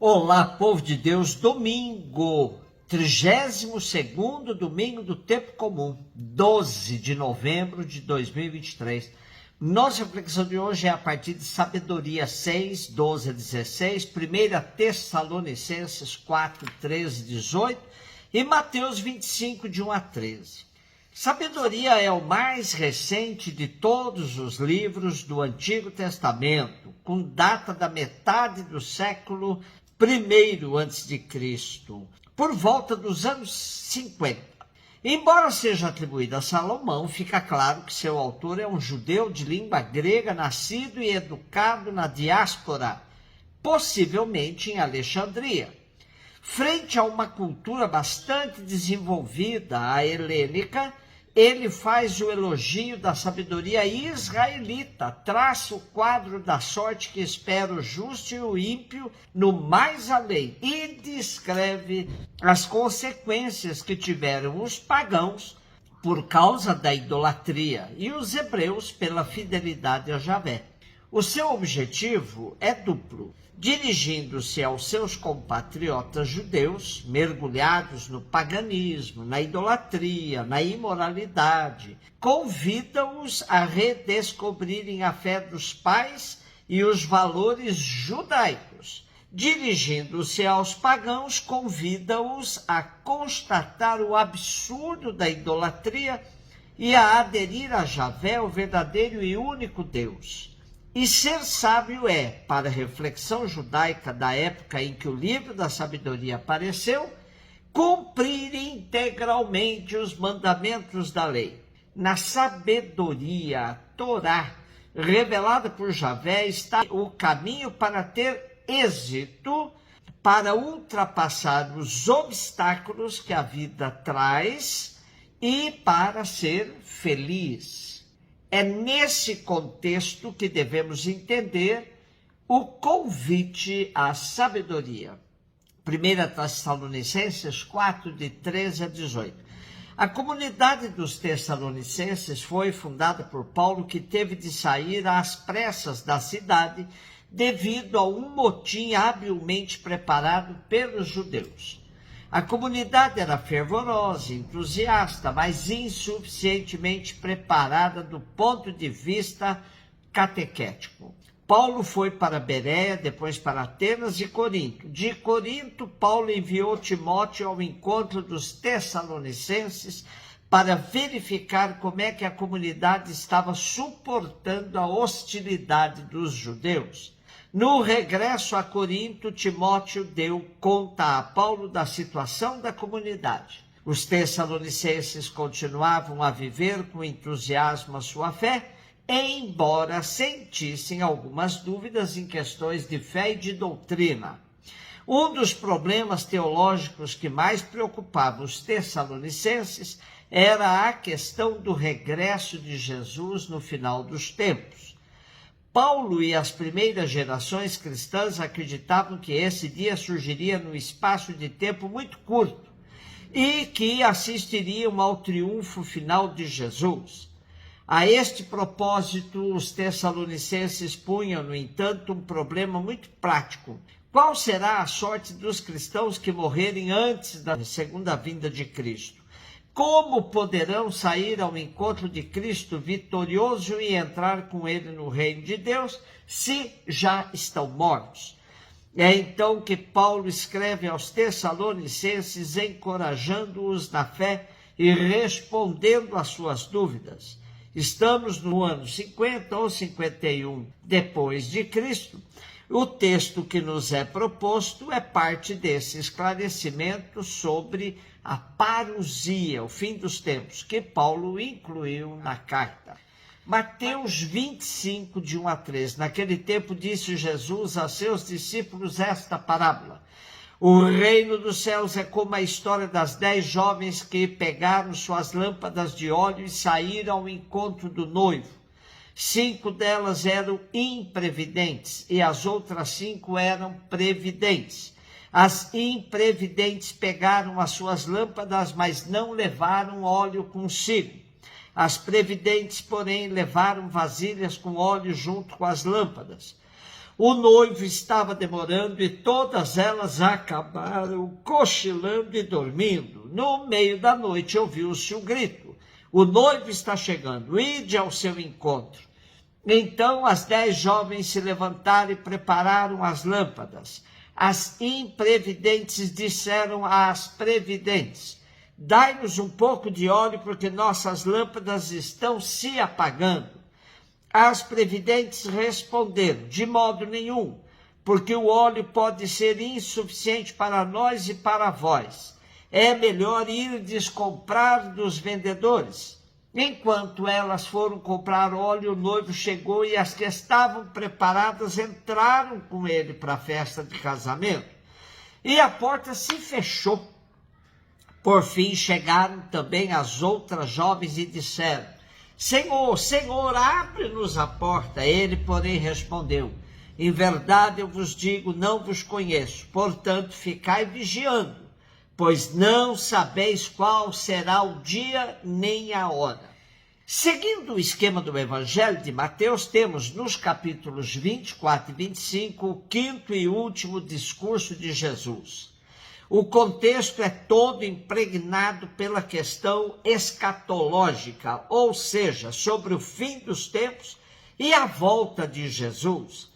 Olá, povo de Deus, domingo, 32º domingo do tempo comum, 12 de novembro de 2023. Nossa reflexão de hoje é a partir de Sabedoria 6, 12 a 16, 1 Tessalonicenses 4, 13 a 18 e Mateus 25, de 1 a 13. Sabedoria é o mais recente de todos os livros do Antigo Testamento, com data da metade do século I a.C., por volta dos anos 50. Embora seja atribuída a Salomão, fica claro que seu autor é um judeu de língua grega, nascido e educado na diáspora, possivelmente em Alexandria. Frente a uma cultura bastante desenvolvida, a helênica, ele faz o elogio da sabedoria israelita, traça o quadro da sorte que espera o justo e o ímpio no mais além e descreve as consequências que tiveram os pagãos por causa da idolatria e os hebreus pela fidelidade a Javé. O seu objetivo é duplo. Dirigindo-se aos seus compatriotas judeus, mergulhados no paganismo, na idolatria, na imoralidade, convida-os a redescobrirem a fé dos pais e os valores judaicos. Dirigindo-se aos pagãos, convida-os a constatar o absurdo da idolatria e a aderir a Javé, o verdadeiro e único Deus. E ser sábio é, para a reflexão judaica da época em que o livro da sabedoria apareceu, cumprir integralmente os mandamentos da lei. Na sabedoria, a Torá, revelada por Javé, está o caminho para ter êxito, para ultrapassar os obstáculos que a vida traz e para ser feliz. É nesse contexto que devemos entender o convite à sabedoria. 1 Tessalonicenses 4, de 13 a 18. A comunidade dos Tessalonicenses foi fundada por Paulo, que teve de sair às pressas da cidade devido a um motim habilmente preparado pelos judeus. A comunidade era fervorosa, entusiasta, mas insuficientemente preparada do ponto de vista catequético. Paulo foi para Bereia, depois para Atenas e Corinto. De Corinto, Paulo enviou Timóteo ao encontro dos Tessalonicenses para verificar como é que a comunidade estava suportando a hostilidade dos judeus. No regresso a Corinto, Timóteo deu conta a Paulo da situação da comunidade. Os tessalonicenses continuavam a viver com entusiasmo a sua fé, embora sentissem algumas dúvidas em questões de fé e de doutrina. Um dos problemas teológicos que mais preocupava os tessalonicenses era a questão do regresso de Jesus no final dos tempos. Paulo e as primeiras gerações cristãs acreditavam que esse dia surgiria num espaço de tempo muito curto e que assistiriam ao triunfo final de Jesus. A este propósito, os tessalonicenses punham, no entanto, um problema muito prático. Qual será a sorte dos cristãos que morrerem antes da segunda vinda de Cristo? Como poderão sair ao encontro de Cristo vitorioso e entrar com ele no reino de Deus, se já estão mortos? É então que Paulo escreve aos Tessalonicenses, encorajando-os na fé e respondendo às suas dúvidas. Estamos no ano 50 ou 51 depois de Cristo. O texto que nos é proposto é parte desse esclarecimento sobre a parousia, o fim dos tempos, que Paulo incluiu na carta. Mateus 25, de 1 a 13. Naquele tempo disse Jesus a seus discípulos esta parábola. O reino dos céus é como a história das 10 jovens que pegaram suas lâmpadas de óleo e saíram ao encontro do noivo. 5 delas eram imprevidentes e as outras 5 eram previdentes. As imprevidentes pegaram as suas lâmpadas, mas não levaram óleo consigo. As previdentes, porém, levaram vasilhas com óleo junto com as lâmpadas. O noivo estava demorando e todas elas acabaram cochilando e dormindo. No meio da noite ouviu-se um grito: o noivo está chegando, ide ao seu encontro. Então as 10 jovens se levantaram e prepararam as lâmpadas. As imprevidentes disseram às previdentes: dai-nos um pouco de óleo, porque nossas lâmpadas estão se apagando. As previdentes responderam: de modo nenhum, porque o óleo pode ser insuficiente para nós e para vós. É melhor irdes comprar dos vendedores. Enquanto elas foram comprar óleo, o noivo chegou e as que estavam preparadas entraram com ele para a festa de casamento. E a porta se fechou. Por fim chegaram também as outras jovens e disseram: Senhor, Senhor, abre-nos a porta. Ele, porém, respondeu: em verdade eu vos digo, não vos conheço. Portanto, ficai vigiando, pois não sabeis qual será o dia nem a hora. Seguindo o esquema do Evangelho de Mateus, temos nos capítulos 24 e 25 o quinto e último discurso de Jesus. O contexto é todo impregnado pela questão escatológica, ou seja, sobre o fim dos tempos e a volta de Jesus.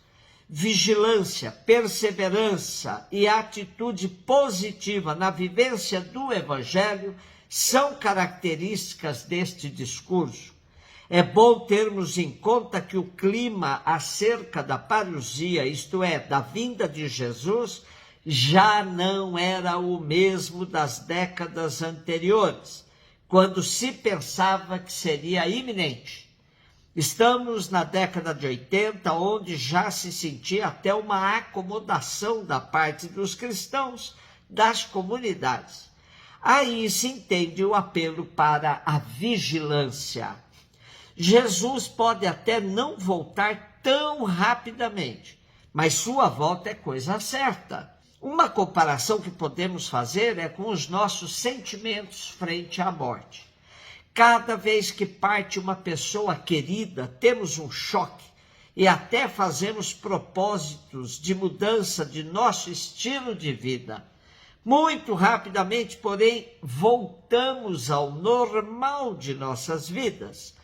Vigilância, perseverança e atitude positiva na vivência do Evangelho são características deste discurso. É bom termos em conta que o clima acerca da parousia, isto é, da vinda de Jesus, já não era o mesmo das décadas anteriores, quando se pensava que seria iminente. Estamos na década de 80, onde já se sentia até uma acomodação da parte dos cristãos das comunidades. Aí se entende o apelo para a vigilância. Jesus pode até não voltar tão rapidamente, mas sua volta é coisa certa. Uma comparação que podemos fazer é com os nossos sentimentos frente à morte. Cada vez que parte uma pessoa querida, temos um choque e até fazemos propósitos de mudança de nosso estilo de vida. Muito rapidamente, porém, voltamos ao normal de nossas vidas.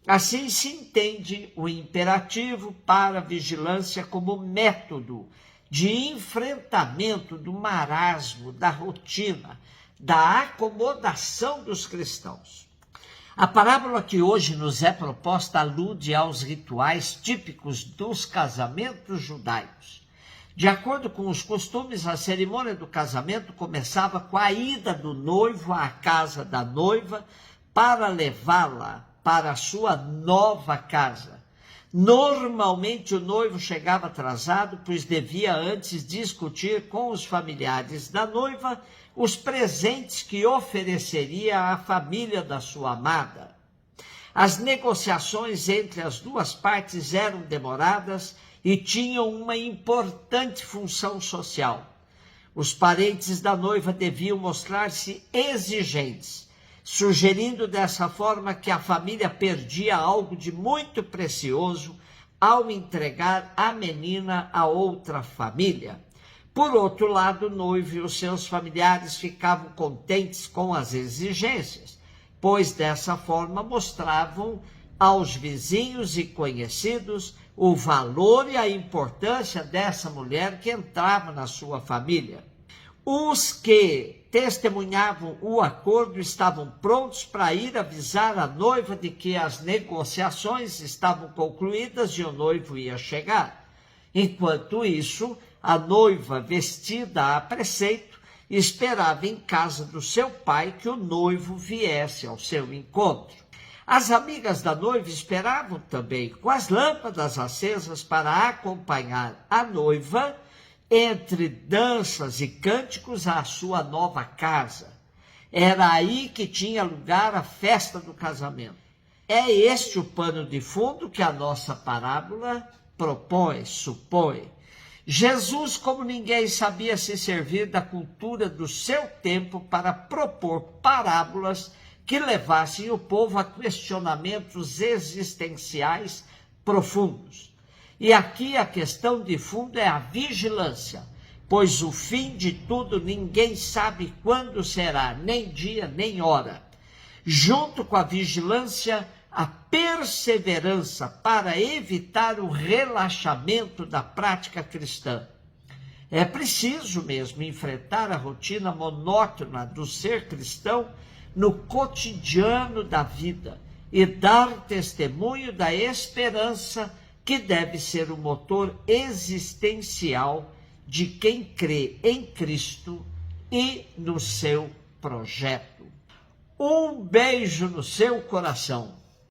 Assim se entende o imperativo para a vigilância como método de enfrentamento do marasmo, da rotina, da acomodação dos cristãos. A parábola que hoje nos é proposta alude aos rituais típicos dos casamentos judaicos. De acordo com os costumes, a cerimônia do casamento começava com a ida do noivo à casa da noiva para levá-la para a sua nova casa. Normalmente o noivo chegava atrasado, pois devia antes discutir com os familiares da noiva os presentes que ofereceria à família da sua amada. As negociações entre as duas partes eram demoradas e tinham uma importante função social. Os parentes da noiva deviam mostrar-se exigentes, sugerindo dessa forma que a família perdia algo de muito precioso ao entregar a menina a outra família. Por outro lado, o noivo e os seus familiares ficavam contentes com as exigências, pois dessa forma mostravam aos vizinhos e conhecidos o valor e a importância dessa mulher que entrava na sua família. Os que testemunhavam o acordo estavam prontos para ir avisar a noiva de que as negociações estavam concluídas e o noivo ia chegar. Enquanto isso, a noiva, vestida a preceito, esperava em casa do seu pai que o noivo viesse ao seu encontro. As amigas da noiva esperavam também, com as lâmpadas acesas para acompanhar a noiva entre danças e cânticos à sua nova casa. Era aí que tinha lugar a festa do casamento. É este o pano de fundo que a nossa parábola propõe, supõe. Jesus, como ninguém, sabia se servir da cultura do seu tempo para propor parábolas que levassem o povo a questionamentos existenciais profundos. E aqui a questão de fundo é a vigilância, pois o fim de tudo ninguém sabe quando será, nem dia, nem hora. Junto com a vigilância, a perseverança para evitar o relaxamento da prática cristã. É preciso mesmo enfrentar a rotina monótona do ser cristão no cotidiano da vida e dar testemunho da esperança que deve ser o motor existencial de quem crê em Cristo e no seu projeto. Um beijo no seu coração.